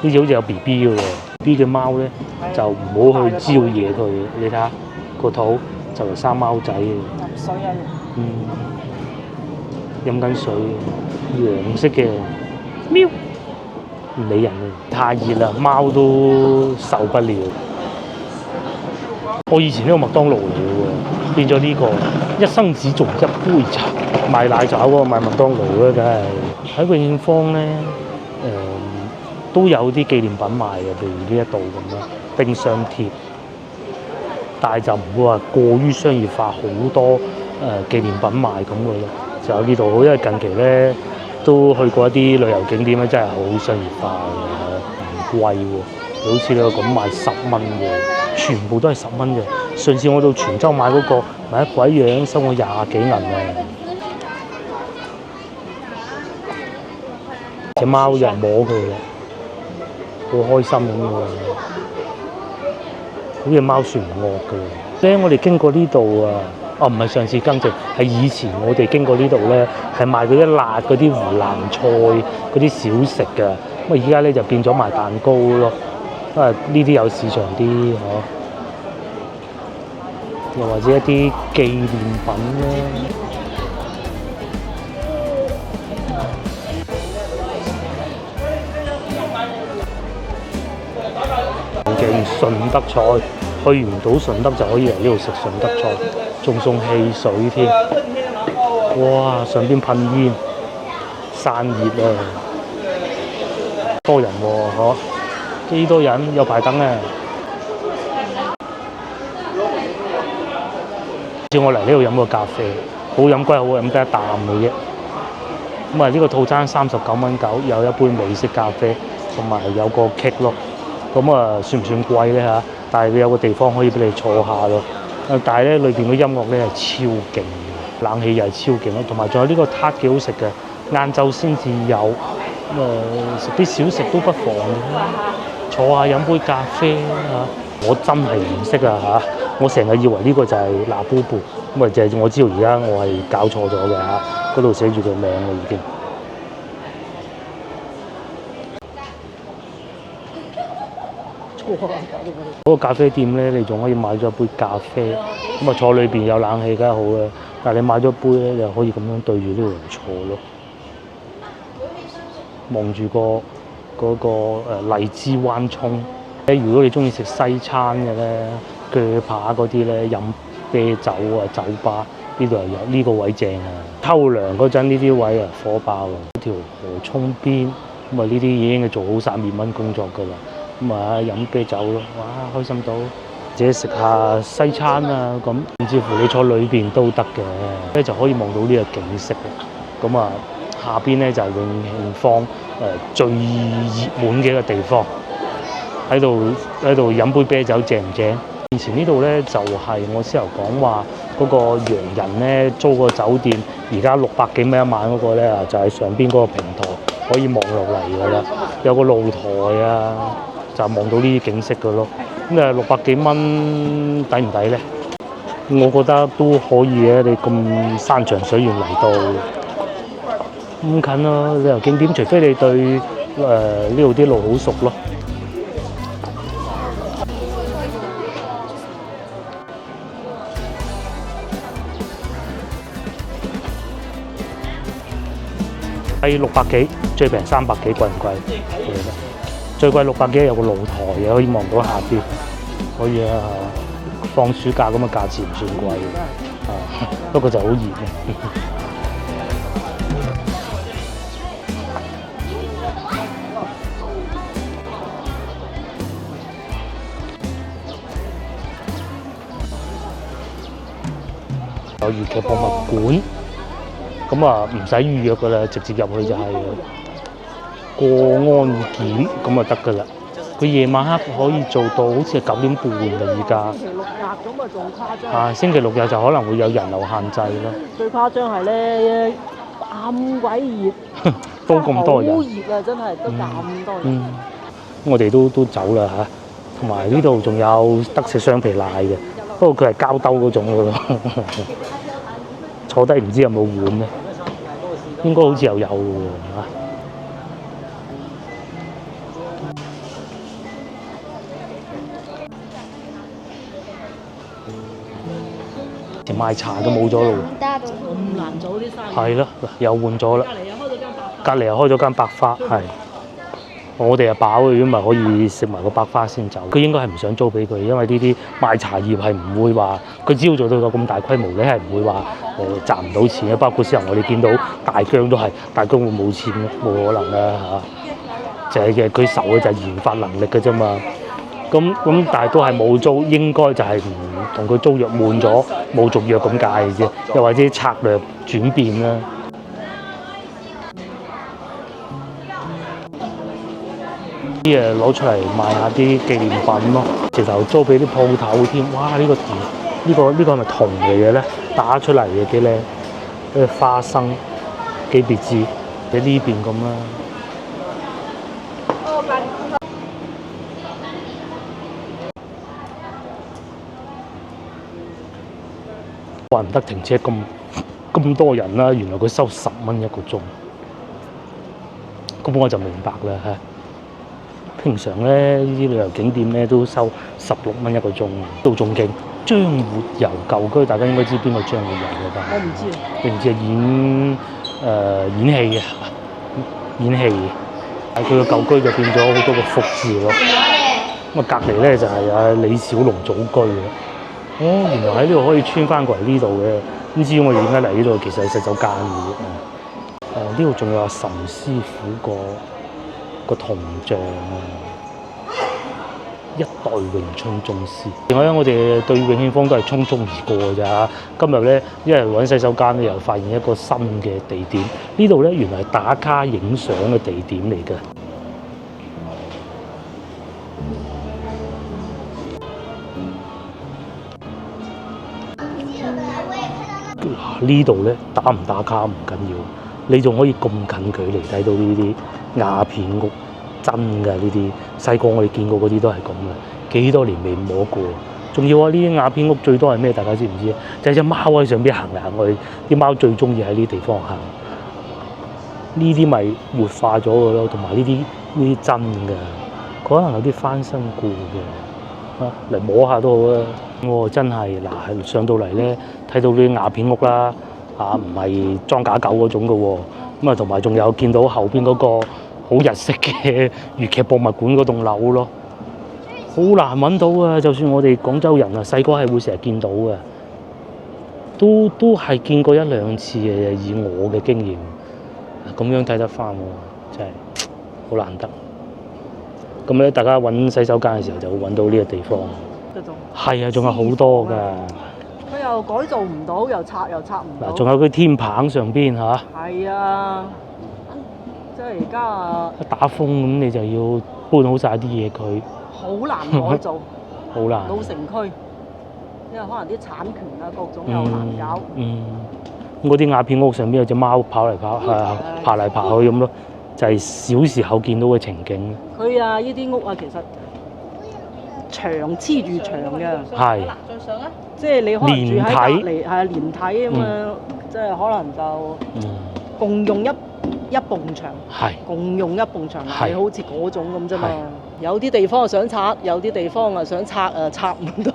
[SPEAKER 1] 呢隻好似有 B B 嘅喎。B 嘅貓咧就唔好去招惹佢，你睇下個肚就嚟生貓仔嘅。
[SPEAKER 2] 飲水啊！
[SPEAKER 1] 飲緊水，黃色嘅喵，唔理人嘅，太熱啦，貓都受不了。我以前呢個麥當勞嚟嘅喎，變咗呢個一生只做一杯茶，賣奶茶嗰個賣麥當勞咧，梗係喺永慶坊咧，都有啲紀念品賣嘅，譬如呢一度咁啦，冰箱貼，但係就唔會話過於商業化，好多紀念品賣咁嘅咯。就呢度好，因為近期咧都去過一啲旅遊景點咧，真係好商業化嘅，唔貴喎。好似你咁賣10蚊嘅，全部都係10蚊嘅。上次我到泉州買嗰個，買一鬼樣收我20幾銀啊！隻貓有人摸佢嘅，好開心咁嘅喎。好似貓算唔惡嘅咧，我哋經過呢度啊。哦，唔係上次更正，係以前我哋經過呢度咧，係賣嗰啲辣嗰啲湖南菜嗰啲小食嘅。咁啊，而家咧就變咗賣蛋糕咯。啊，呢啲有市場啲嗬，又或者一啲紀念品咧。勁順德菜，去唔到順德就可以嚟呢度食順德菜。仲送汽水添，哇！上邊噴煙，散熱啊，多人喎，嗬，幾多人？有排等啊！似我嚟呢度飲個咖啡，好飲歸好飲，得一啖嘅啫。咁啊，呢個套餐39.9蚊，有一杯美式咖啡，同埋有個 cake 咯。咁啊，算唔算貴咧嚇？但係佢有個地方可以俾你坐下咯。但係咧，裏邊嘅音樂咧係超勁，冷氣又係超勁咯，同埋仲有呢個撻幾好食嘅，晏晝先至有，食啲小食都不妨坐下飲杯咖啡嚇。我真係唔識啊嚇，我成日以為呢個就係嗱布布，咁啊就係我知道而家我係搞錯咗嘅嚇，嗰度寫住個名啦已經。嗰個咖啡店咧，你仲可以買咗一杯咖啡，咁啊坐裏邊有冷氣梗係好啦。但係你買咗杯咧，就可以咁樣對住呢度人坐咯，望住嗰個荔枝灣涌。如果你中意食西餐嘅咧，鋸扒嗰啲咧，飲啤酒啊，酒吧呢度又有呢個位正啊。偷涼嗰陣呢啲位啊，火爆啊！條河涌邊咁啊，呢啲已經係做好曬麵蚊工作㗎啦。咁啊，飲啤酒咯，哇，開心到！或者食下西餐啊，咁甚至乎你坐裏邊都得嘅，咧就可以望到呢個景色。咁啊，下邊咧就係永慶坊最熱門嘅一個地方，喺度飲杯啤酒正唔正？以前呢度咧就係、我先頭講話嗰個洋人咧租個酒店，而家600幾蚊一晚嗰個咧就喺上邊嗰個平台可以望落嚟㗎啦，有個露台啊，就望到呢啲景色㗎咯。咁600幾蚊抵唔抵咧？我覺得都可以嘅，你咁山長水遠嚟到咁近咯，旅遊景點，除非你對呢度啲路好熟咯。係600幾，最平300幾，貴唔貴？最貴600幾，有個露台嘅，可以望到下邊，可以啊。放暑假咁嘅價錢唔算貴嘅，不過就好熱嘅。有粵劇博物館，咁啊唔使預約㗎啦，直接入去就係過安檢咁就得㗎啦。佢夜晚黑可以做到好似係9點半㗎，而家。星期六日咁啊，仲誇張。啊，星期六日就可能會有人流限制咯。最誇張係咧，咁鬼熱，都咁多人。好熱啊！真係都咁多人。我哋都走啦嚇，同埋呢度仲有得食雙皮奶嘅，不過佢係膠兜嗰種㗎咯。坐低唔知有冇碗咧？應該好似有喎嚇。賣茶都冇咗咯喎，咁難做啲生意。係咯，又換咗啦。隔離又開咗間百花，係。我哋係飽嘅，如果咪可以食埋個百花先走。佢應該係唔想租俾佢，因為呢啲賣茶葉係唔會話，佢只要做到個咁大規模，你係唔會話賺唔到錢嘅。包括之後我哋見到大疆都係，大疆會冇錢嘅，冇可能啦嚇。就係嘅，佢愁嘅就係研發能力嘅啫嘛。咁，但係都係冇租，應該就係唔同佢租約滿咗，冇續約咁解嘅啫，又或者策略轉變啦。啲嘢攞出嚟賣下啲紀念品咯，直頭租俾啲鋪頭添。哇！呢個係咪銅嚟嘅咧？打出嚟嘅幾靚，啲花生幾別緻，喺呢邊咁啦。怪唔得停車咁多人啦，原來佢收10蚊一個鐘，咁我就明白啦嚇。平常咧呢啲旅遊景點咧都收16蚊一個鐘，都仲勁。張活游舊居，大家應該知邊個張活游㗎吧？我唔知啊。你唔知啊？演戲嘅，演戲。喺佢個舊居就變咗好多個福字咯。咁啊隔離咧就係阿李小龍祖居嘅。哦，原來喺呢度可以穿翻過嚟呢度嘅，唔知我哋點解嚟呢度？其實係洗手間嘅。呢度仲有阿岑師傅個銅像啊，一代詠春宗師。另外咧，我哋對永慶坊都係匆匆而過㗎咋。今日咧，因為揾洗手間咧，又發現一個新嘅地點。呢度咧原來係打卡影相嘅地點嚟㗎。呢度咧打唔打卡唔緊要，你仲可以咁近距離睇到呢啲瓦片屋，真㗎呢啲。細個我哋見過嗰啲都係咁嘅，幾多年未摸過。仲要啊！呢啲瓦片屋最多係咩？大家知唔知啊？就係隻貓喺上邊行嚟行去，啲貓最中意喺呢啲地方行。呢啲咪活化咗㗎咯，同埋呢啲真㗎，可能有啲翻新過嘅，嚟摸下都好啊！真係嗱，上到嚟咧，睇到啲瓦片屋啦，唔係裝假狗嗰種嘅喎。咁啊，同埋仲有見到後邊嗰個好日式嘅粵劇博物館嗰棟樓咯，好難揾到啊！就算我哋廣州人啊，細個係會成日見到嘅，都係見過1、2次嘅。以我嘅經驗，咁樣睇得翻喎，真係好難得。咁咧，大家揾洗手間嘅時候就會揾到呢個地方。係啊，仲有好多㗎。佢又改造唔到，又拆唔到。嗱，仲有佢天棚上邊嚇。係啊，
[SPEAKER 2] 即係而家
[SPEAKER 1] 一打風咁你就要搬好晒啲嘢佢，
[SPEAKER 2] 好難改造。
[SPEAKER 1] 好難。
[SPEAKER 2] 老城區，因為可能啲產權啊各種又難搞。
[SPEAKER 1] 咁嗰啲瓦片屋上邊有隻貓跑嚟跑，爬嚟爬去咁咯，就係小時候見到嘅情景。
[SPEAKER 2] 佢啊，呢啲屋啊，其實牆黐住牆嘅。
[SPEAKER 1] 係。
[SPEAKER 2] 再上啊！即係你可能住喺隔離，係啊連體咁樣，即係可能就共用一埲牆。係。共用一埲牆，係好似嗰種咁啫嘛。有啲地方想拆，有啲地方啊想拆啊拆唔到。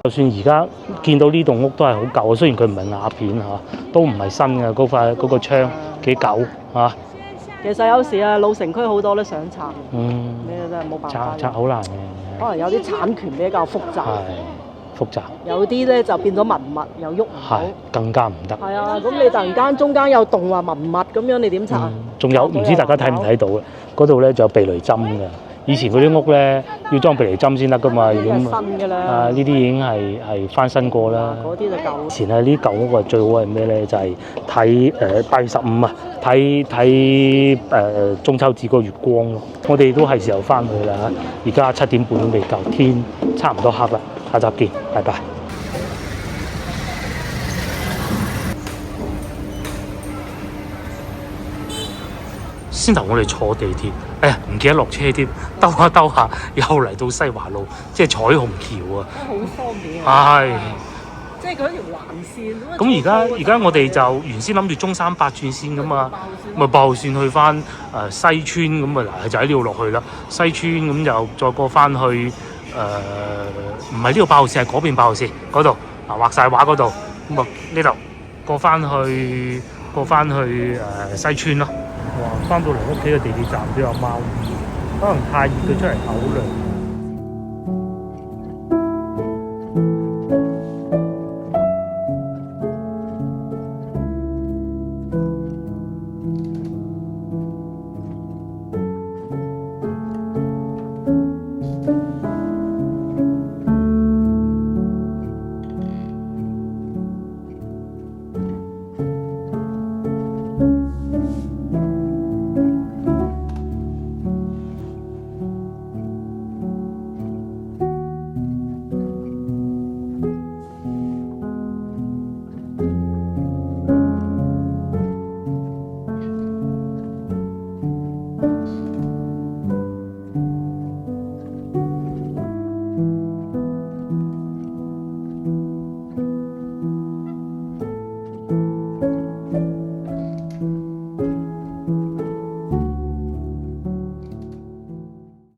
[SPEAKER 1] 就算而家見到呢棟屋都係好舊，雖然佢唔係瓦片嚇，都唔係新嘅，嗰個窗幾舊嚇。
[SPEAKER 2] 其實有時啊，老城區好多都想拆，你真係冇辦法。
[SPEAKER 1] 拆好難嘅。
[SPEAKER 2] 可能有啲產權比較複雜。
[SPEAKER 1] 係複雜。有
[SPEAKER 2] 啲咧就變咗文物，又喐唔到。
[SPEAKER 1] 更加唔得。係
[SPEAKER 2] 啊，咁你突然間中間有棟話文物咁樣，你點拆？
[SPEAKER 1] 仲有唔知大家睇唔睇到咧？嗰度咧仲有避雷針㗎。以前嗰啲屋咧要裝避雷針先得㗎嘛，咁
[SPEAKER 2] 新㗎啦。
[SPEAKER 1] 呢啲已經係翻新過啦。
[SPEAKER 2] 嗰啲就舊。以
[SPEAKER 1] 前呢啲舊屋啊最好係咩咧？就係睇8月15啊，睇中秋節個月光咯。我哋都係時候翻去啦嚇，而家7點半都未夠，天差唔多黑啦。下集見，拜拜。先頭我哋坐地鐵，哎呀唔記得落車添，兜下又嚟到西華路，即係彩虹橋啊！
[SPEAKER 2] 好方便啊！
[SPEAKER 1] 係，
[SPEAKER 2] 即係佢一條環線。
[SPEAKER 1] 咁而家我哋就原先諗住中山8轉線㗎嘛，咪8號線去翻西村咁啊嗱，就喺呢度落去啦。西村咁就再過翻去唔係呢度8號線，係嗰邊8號線嗰度嗱畫晒畫嗰度，咁啊呢度過翻去西村咯。哇！翻到嚟屋企嘅地鐵站都有貓，可能太熱佢出嚟嘔涼。